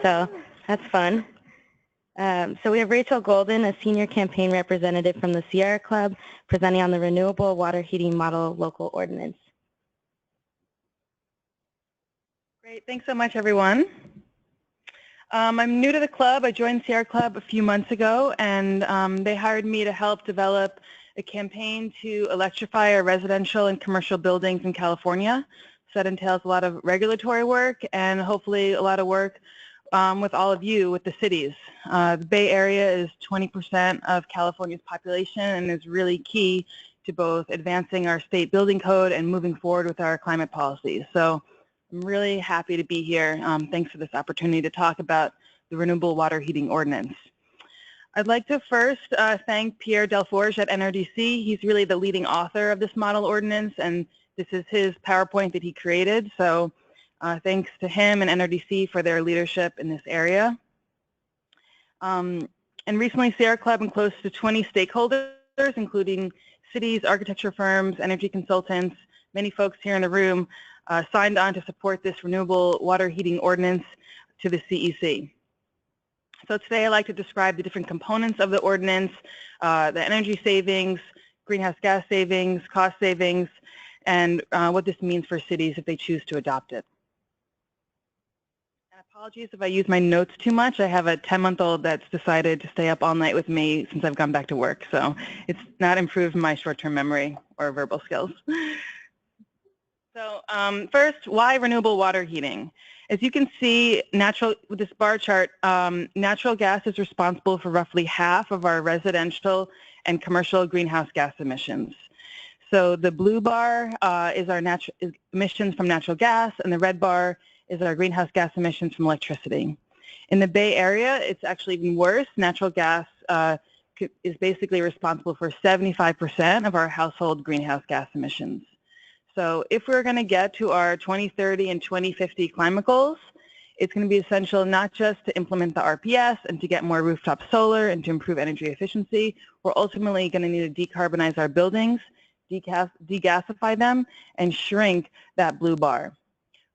So that's fun. So we have Rachel Golden, a senior campaign representative from the Sierra Club, presenting on the Renewable Water Heating Model Local Ordinance. Great, thanks so much, everyone. I'm new to the club. I joined Sierra Club a few months ago, and they hired me to help develop a campaign to electrify our residential and commercial buildings in California. So that entails a lot of regulatory work and hopefully a lot of work with all of you, with the cities. The Bay Area is 20% of California's population and is really key to both advancing our state building code and moving forward with our climate policies. So I'm really happy to be here. Thanks for this opportunity to talk about the Renewable Water Heating Ordinance. I'd like to first thank Pierre Delforge at NRDC. He's really the leading author of this model ordinance, and this is his PowerPoint that he created. So thanks to him and NRDC for their leadership in this area. And recently, Sierra Club and close to 20 stakeholders, including cities, architecture firms, energy consultants, many folks here in the room, signed on to support this Renewable Water Heating Ordinance to the CEC. So today I'd like to describe the different components of the ordinance, the energy savings, greenhouse gas savings, cost savings, and what this means for cities if they choose to adopt it. And apologies if I use my notes too much. I have a 10-month-old that's decided to stay up all night with me since I've gone back to work, so it's not improved my short-term memory or verbal skills. So first, why renewable water heating? As you can see, with this bar chart, natural gas is responsible for roughly half of our residential and commercial greenhouse gas emissions. So the blue bar is our emissions from natural gas, and the red bar is our greenhouse gas emissions from electricity. In the Bay Area, it's actually even worse. Natural gas is basically responsible for 75% of our household greenhouse gas emissions. So if we're going to get to our 2030 and 2050 climate goals, it's going to be essential not just to implement the RPS and to get more rooftop solar and to improve energy efficiency. We're ultimately going to need to decarbonize our buildings, degasify them, and shrink that blue bar.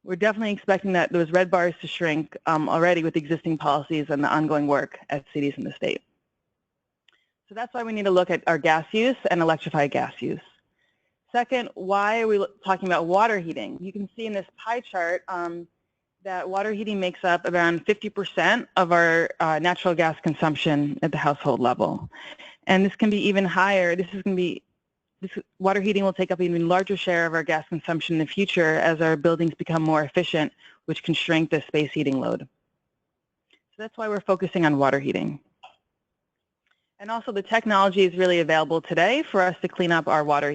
We're definitely expecting that those red bars to shrink already with existing policies and the ongoing work at cities in the state. So that's why we need to look at our gas use and electrify gas use. Second, why are we talking about water heating? You can see in this pie chart that water heating makes up around 50% of our natural gas consumption at the household level. And this can be even higher. Water heating will take up an even larger share of our gas consumption in the future as our buildings become more efficient, which can shrink the space heating load. So that's why we're focusing on water heating. And also the technology is really available today for us to clean up our water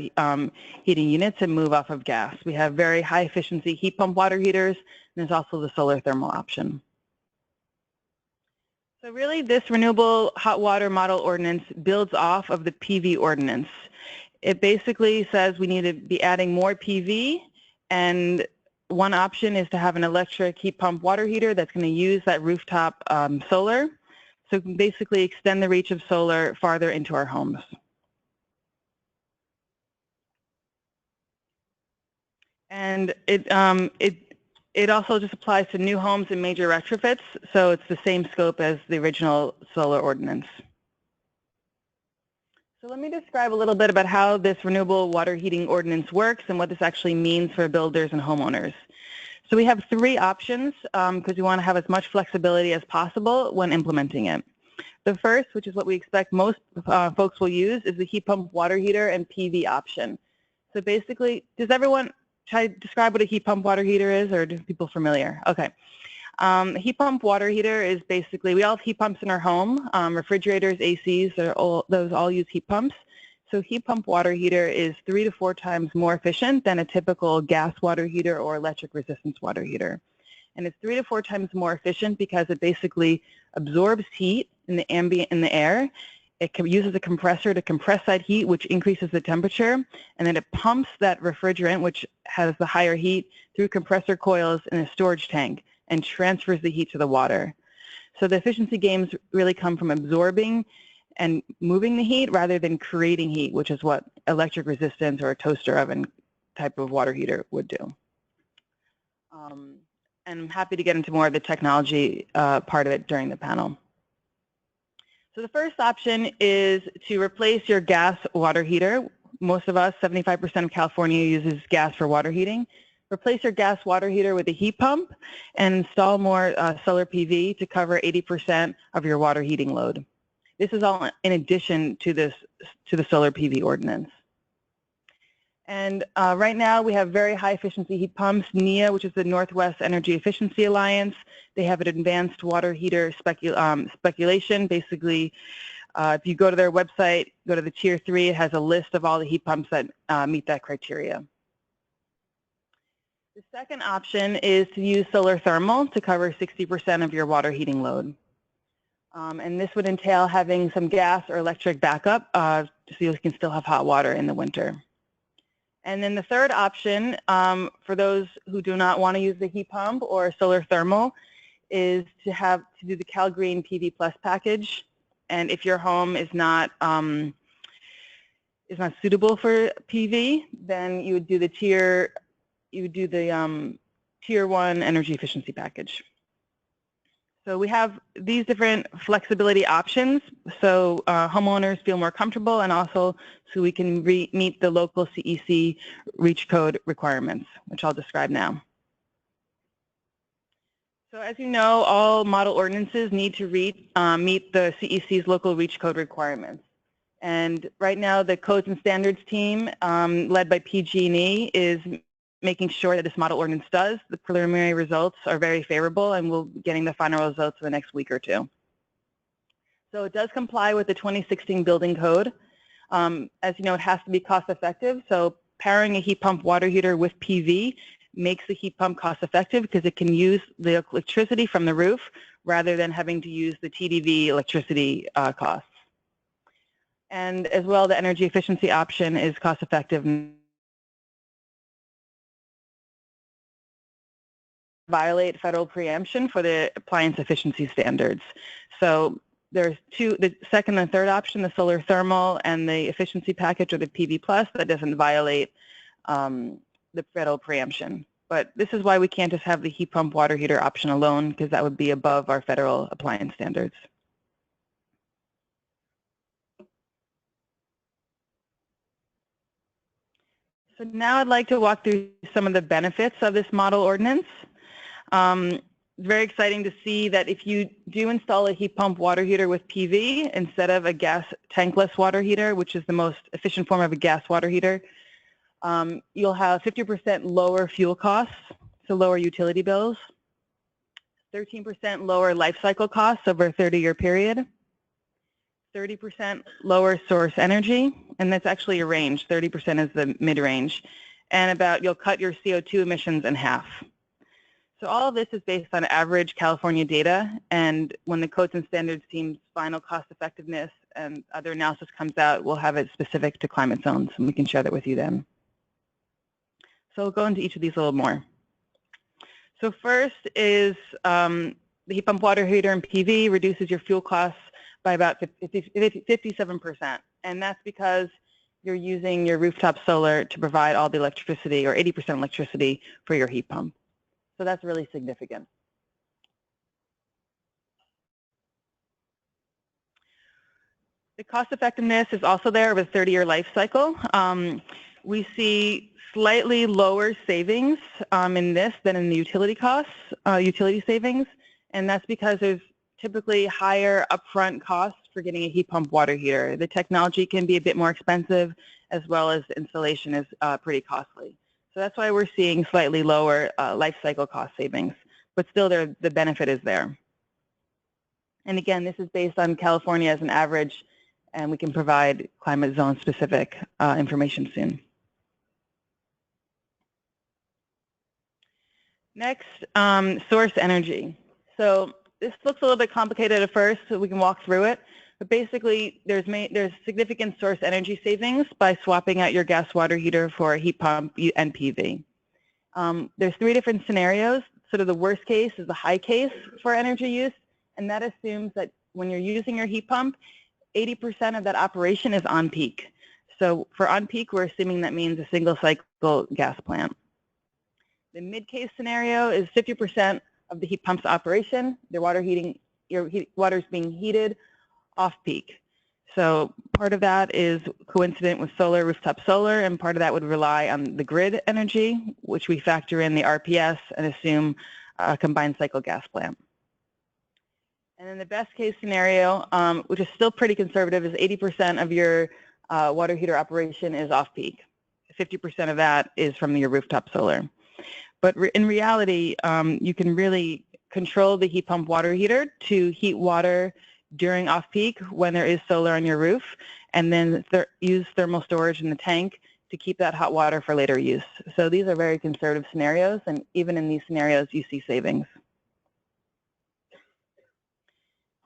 heating units and move off of gas. We have very high efficiency heat pump water heaters, and there's also the solar thermal option. So really this renewable hot water model ordinance builds off of the PV ordinance. It basically says we need to be adding more PV, and one option is to have an electric heat pump water heater that's going to use that rooftop solar. So we can basically extend the reach of solar farther into our homes. And it also just applies to new homes and major retrofits, so it's the same scope as the original solar ordinance. So let me describe a little bit about how this renewable water heating ordinance works and what this actually means for builders and homeowners. So we have three options because we want to have as much flexibility as possible when implementing it. The first, which is what we expect most folks will use, is the heat pump water heater and PV option. So basically, should I describe what a heat pump water heater is, or are people familiar? Okay. Heat pump water heater is basically, we all have heat pumps in our home, refrigerators, ACs, those all use heat pumps. So heat pump water heater is 3 to 4 times more efficient than a typical gas water heater or electric resistance water heater. And it's 3 to 4 times more efficient because it basically absorbs heat in the air. It uses a compressor to compress that heat, which increases the temperature, and then it pumps that refrigerant, which has the higher heat, through compressor coils in a storage tank and transfers the heat to the water. So the efficiency gains really come from absorbing and moving the heat rather than creating heat, which is what electric resistance or a toaster oven type of water heater would do. And I'm happy to get into more of the technology part of it during the panel. So the first option is to replace your gas water heater. Most of us, 75% of California, uses gas for water heating. Replace your gas water heater with a heat pump and install more solar PV to cover 80% of your water heating load. This is all in addition to the solar PV ordinance. And right now we have very high efficiency heat pumps. NEA, which is the Northwest Energy Efficiency Alliance, they have an advanced water heater speculation. Basically, if you go to their website, go to the Tier 3, it has a list of all the heat pumps that meet that criteria. The second option is to use solar thermal to cover 60% of your water heating load. And this would entail having some gas or electric backup so you can still have hot water in the winter. And then the third option for those who do not want to use the heat pump or solar thermal is to do the CalGreen PV Plus package. And if your home is not suitable for PV, then you would do the Tier 1 energy efficiency package. So we have these different flexibility options so homeowners feel more comfortable, and also so we can meet the local CEC REACH code requirements, which I'll describe now. So as you know, all model ordinances need to meet the CEC's local REACH code requirements. And right now the codes and standards team led by PG&E is making sure that this model ordinance does. The preliminary results are very favorable, and we'll be getting the final results in the next week or two. So it does comply with the 2016 building code. As you know, it has to be cost effective. So powering a heat pump water heater with PV makes the heat pump cost effective because it can use the electricity from the roof rather than having to use the TDV electricity costs. And as well, the energy efficiency option is cost effective. Violate federal preemption for the appliance efficiency standards. So there's the second and third option, the solar thermal and the efficiency package or the PV Plus, that doesn't violate the federal preemption. But this is why we can't just have the heat pump water heater option alone, because that would be above our federal appliance standards. So now I'd like to walk through some of the benefits of this model ordinance. It's very exciting to see that if you do install a heat pump water heater with PV instead of a gas tankless water heater, which is the most efficient form of a gas water heater, you'll have 50% lower fuel costs, so lower utility bills, 13% lower life cycle costs over a 30-year period, 30% lower source energy, and that's actually a range. 30% is the mid-range, and you'll cut your CO2 emissions in half. So all of this is based on average California data, and when the codes and standards team's final cost effectiveness and other analysis comes out, we'll have it specific to climate zones, and we can share that with you then. So we'll go into each of these a little more. So first is the heat pump water heater and PV reduces your fuel costs by about 57%, and that's because you're using your rooftop solar to provide all the electricity, or 80% electricity, for your heat pump. So that's really significant. The cost effectiveness is also there with a 30-year life cycle. We see slightly lower savings in this than in the utility costs, utility savings, and that's because there's typically higher upfront costs for getting a heat pump water heater. The technology can be a bit more expensive, as well as installation is pretty costly. So that's why we're seeing slightly lower life cycle cost savings, but still the benefit is there. And again, this is based on California as an average, and we can provide climate zone specific information soon. Next, source energy. So this looks a little bit complicated at first, so we can walk through it. But basically, there's significant source energy savings by swapping out your gas water heater for a heat pump and PV. There's 3 different scenarios. Sort of the worst case is the high case for energy use, and that assumes that when you're using your heat pump, 80% of that operation is on peak. So for on peak, we're assuming that means a single cycle gas plant. The mid-case scenario is 50% of the heat pump's operation. Their water heating, your water is being heated off-peak. So part of that is coincident with solar, rooftop solar, and part of that would rely on the grid energy, which we factor in the RPS and assume a combined cycle gas plant. And then the best case scenario, which is still pretty conservative, is 80% of your water heater operation is off-peak. 50% of that is from your rooftop solar. But in reality, you can really control the heat pump water heater to heat water during off-peak when there is solar on your roof, and then use thermal storage in the tank to keep that hot water for later use. So these are very conservative scenarios, and even in these scenarios, you see savings.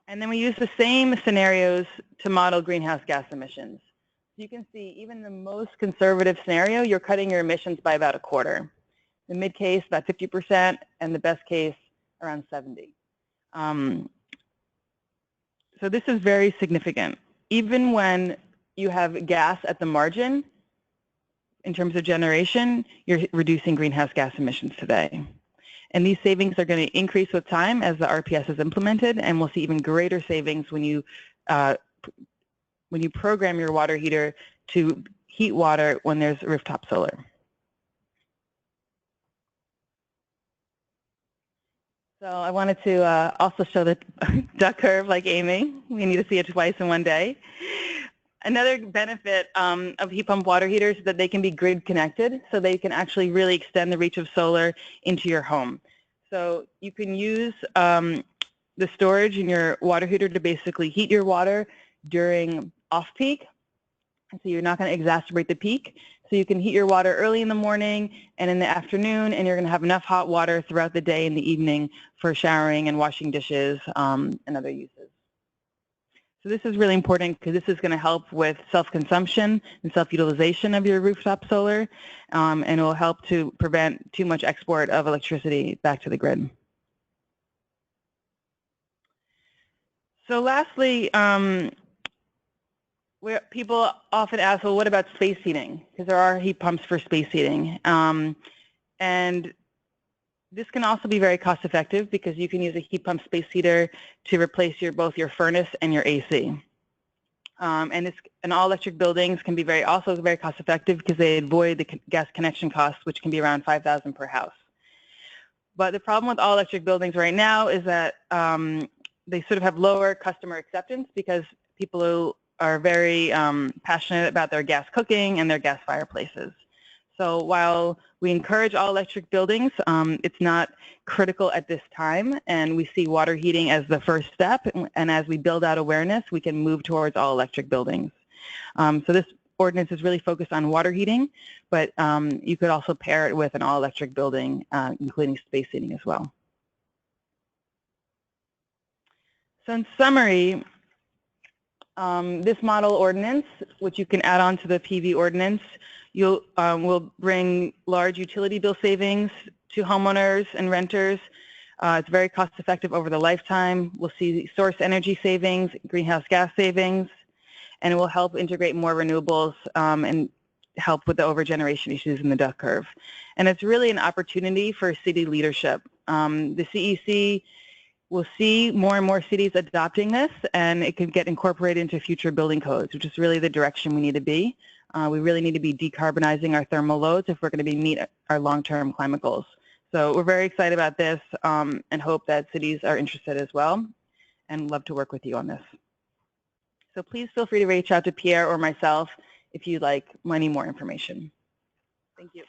And then we use the same scenarios to model greenhouse gas emissions. You can see even the most conservative scenario, you're cutting your emissions by about a quarter. The mid case, about 50%, and the best case, around 70%. So this is very significant. Even when you have gas at the margin, in terms of generation, you're reducing greenhouse gas emissions today. And these savings are going to increase with time as the RPS is implemented, and we'll see even greater savings when you program your water heater to heat water when there's rooftop solar. So I wanted to also show the duck curve like Amy. We need to see it twice in one day. Another benefit of heat pump water heaters is that they can be grid connected, so they can actually really extend the reach of solar into your home. So you can use the storage in your water heater to basically heat your water during off-peak, so you're not going to exacerbate the peak. So you can heat your water early in the morning and in the afternoon, and you're going to have enough hot water throughout the day and the evening for showering and washing dishes and other uses. So this is really important because this is going to help with self-consumption and self-utilization of your rooftop solar, and it will help to prevent too much export of electricity back to the grid. So lastly, people often ask, well, what about space heating? Because there are heat pumps for space heating. And this can also be very cost effective because you can use a heat pump space heater to replace both your furnace and your AC. And all electric buildings can be also very cost effective because they avoid the gas connection costs, which can be around $5,000 per house. But the problem with all electric buildings right now is that they sort of have lower customer acceptance because people who are very passionate about their gas cooking and their gas fireplaces. So while we encourage all electric buildings, it's not critical at this time, and we see water heating as the first step, and as we build out awareness, we can move towards all electric buildings. So this ordinance is really focused on water heating, but you could also pair it with an all electric building, including space heating as well. So in summary, this model ordinance, which you can add on to the PV ordinance, will bring large utility bill savings to homeowners and renters. It's very cost effective over the lifetime. We'll see source energy savings, greenhouse gas savings, and it will help integrate more renewables and help with the overgeneration issues in the duck curve. And it's really an opportunity for city leadership. The CEC will see more and more cities adopting this, and it can get incorporated into future building codes, which is really the direction we need to be. We really need to be decarbonizing our thermal loads if we're going to meet our long-term climate goals. So we're very excited about this and hope that cities are interested as well, and love to work with you on this. So please feel free to reach out to Pierre or myself if you'd like any more information. Thank you.